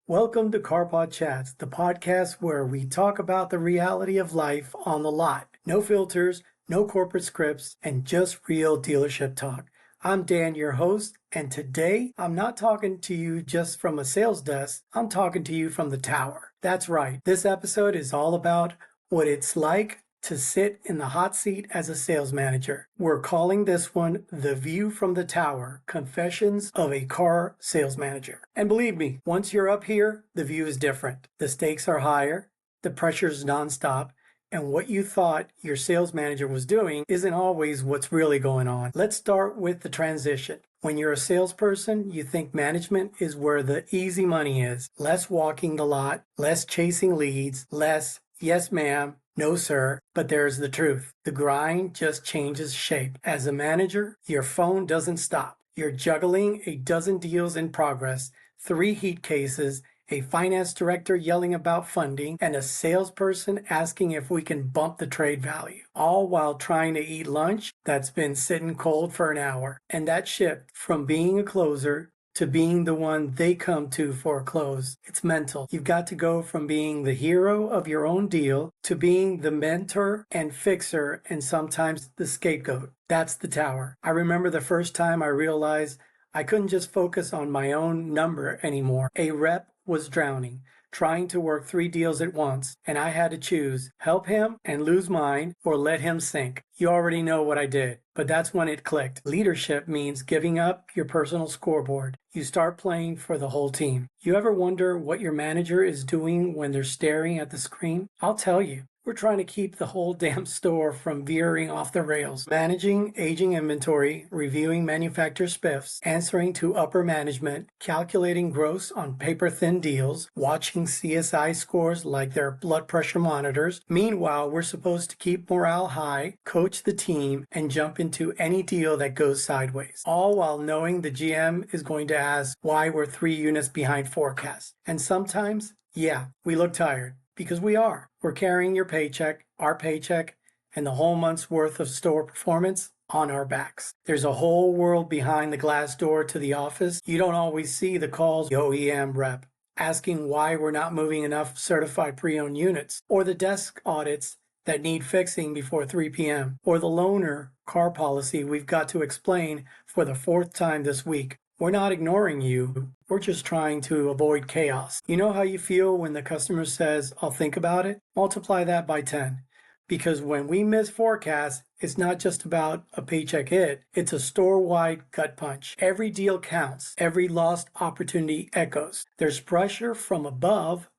Welcome to CarPodChats, the podcast where we talk about the reality of life on the lot. No filters, no corporate scripts, and just real dealership talk. I'm Dan, your host, and today I'm not talking to you just from a sales desk. I'm talking to you from the tower. That's right. This episode is all about what it's like to sit in the hot seat as a sales manager. We're calling this one The View from the Tower, Confessions of a Car Sales Manager. And believe me, once you're up here, the view is different. The stakes are higher, the pressure's nonstop, and what you thought your sales manager was doing isn't always what's really going on. Let's start with the transition. When you're a salesperson, you think management is where the easy money is. Less walking the lot, less chasing leads, less yes ma'am, no, sir, but there's the truth. The grind just changes shape. As a manager, your phone doesn't stop. You're juggling a dozen deals in progress, 3 heat cases, a finance director yelling about funding, and a salesperson asking if we can bump the trade value, all while trying to eat lunch that's been sitting cold for an hour. And that shift from being a closer to being the one they come to for a close. It's mental. You've got to go from being the hero of your own deal to being the mentor and fixer and sometimes the scapegoat. That's the tower. I remember the first time I realized I couldn't just focus on my own number anymore. A rep was drowning, trying to work 3 deals at once, and I had to choose, help him and lose mine or let him sink. You already know what I did, but that's when it clicked. Leadership means giving up your personal scoreboard. You start playing for the whole team. You ever wonder what your manager is doing when they're staring at the screen? I'll tell you. We're trying to keep the whole damn store from veering off the rails. Managing aging inventory, reviewing manufacturer spiffs, answering to upper management, calculating gross on paper-thin deals, watching CSI scores like their blood pressure monitors. Meanwhile, we're supposed to keep morale high, coach the team, and jump into any deal that goes sideways. All while knowing the GM is going to ask why we're 3 units behind forecast. And sometimes, yeah, we look tired. Because we are. We're carrying your paycheck, our paycheck, and the whole month's worth of store performance on our backs. There's a whole world behind the glass door to the office. You don't always see the calls, the OEM rep, asking why we're not moving enough certified pre-owned units, or the desk audits that need fixing before 3 p.m., or the loaner car policy we've got to explain for the 4th time this week. We're not ignoring you. We're just trying to avoid chaos. You know how you feel when the customer says, I'll think about it? Multiply that by 10. Because when we miss forecast, it's not just about a paycheck hit. It's a store-wide gut punch. Every deal counts. Every lost opportunity echoes. There's pressure from above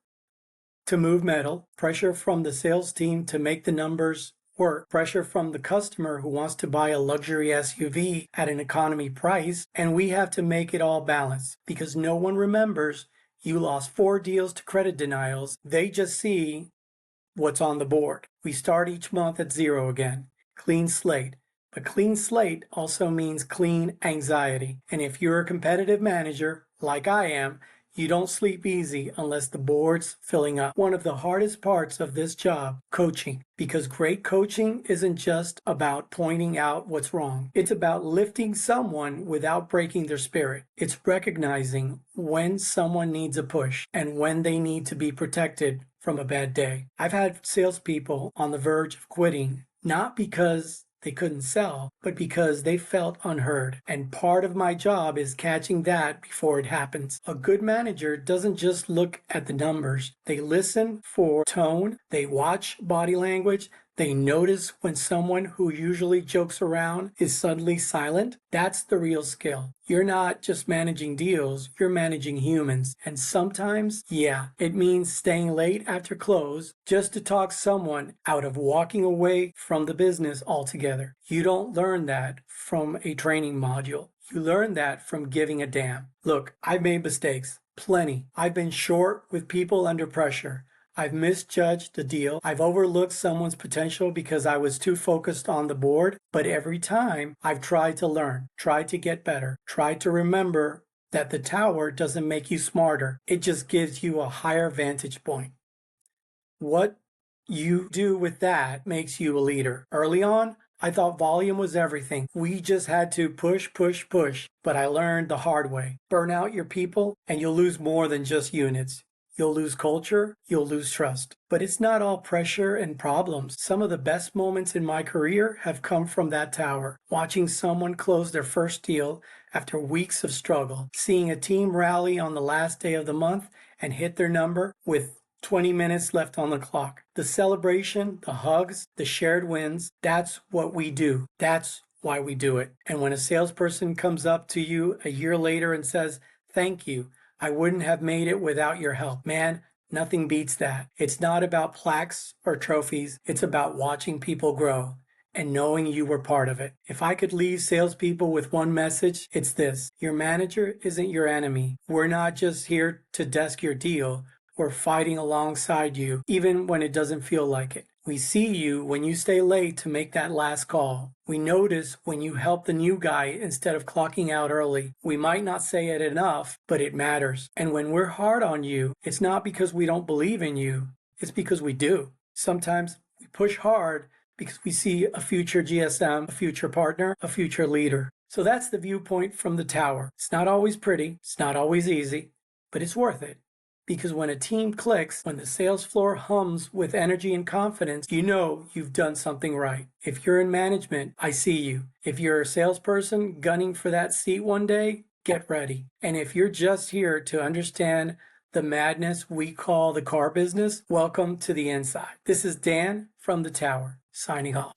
to move metal, pressure from the sales team to make the numbers work, pressure from the customer who wants to buy a luxury SUV at an economy price, and we have to make it all balanced because no one remembers you lost 4 deals to credit denials. They just see what's on the board. We start each month at 0 again. Clean slate. But clean slate also means clean anxiety. And if you're a competitive manager, like I am, you don't sleep easy unless the board's filling up. One of the hardest parts of this job, coaching, because great coaching isn't just about pointing out what's wrong. It's about lifting someone without breaking their spirit. It's recognizing when someone needs a push and when they need to be protected from a bad day. I've had salespeople on the verge of quitting, not because they couldn't sell, but because they felt unheard. And part of my job is catching that before it happens. A good manager doesn't just look at the numbers. They listen for tone. They watch body language. They notice when someone who usually jokes around is suddenly silent. That's the real skill. You're not just managing deals, you're managing humans. And sometimes, yeah, it means staying late after close just to talk someone out of walking away from the business altogether. You don't learn that from a training module. You learn that from giving a damn. Look, I've made mistakes. Plenty. I've been short with people under pressure. I've misjudged the deal. I've overlooked someone's potential because I was too focused on the board. But every time I've tried to learn, tried to get better, tried to remember that the tower doesn't make you smarter. It just gives you a higher vantage point. What you do with that makes you a leader. Early on, I thought volume was everything. We just had to push, push, push. But I learned the hard way. Burn out your people and you'll lose more than just units. You'll lose culture, you'll lose trust. But it's not all pressure and problems. Some of the best moments in my career have come from that tower. Watching someone close their first deal after weeks of struggle. Seeing a team rally on the last day of the month and hit their number with 20 minutes left on the clock. The celebration, the hugs, the shared wins, that's what we do. That's why we do it. And when a salesperson comes up to you a year later and says, "Thank you, I wouldn't have made it without your help," man, nothing beats that. It's not about plaques or trophies. It's about watching people grow and knowing you were part of it. If I could leave salespeople with one message, it's this: your manager isn't your enemy. We're not just here to desk your deal. We're fighting alongside you, even when it doesn't feel like it. We see you when you stay late to make that last call. We notice when you help the new guy instead of clocking out early. We might not say it enough, but it matters. And when we're hard on you, it's not because we don't believe in you. It's because we do. Sometimes we push hard because we see a future GSM, a future partner, a future leader. So that's the viewpoint from the tower. It's not always pretty. It's not always easy, but it's worth it. Because when a team clicks, when the sales floor hums with energy and confidence, you know you've done something right. If you're in management, I see you. If you're a salesperson gunning for that seat one day, get ready. And if you're just here to understand the madness we call the car business, welcome to the inside. This is Dan from the Tower, signing off.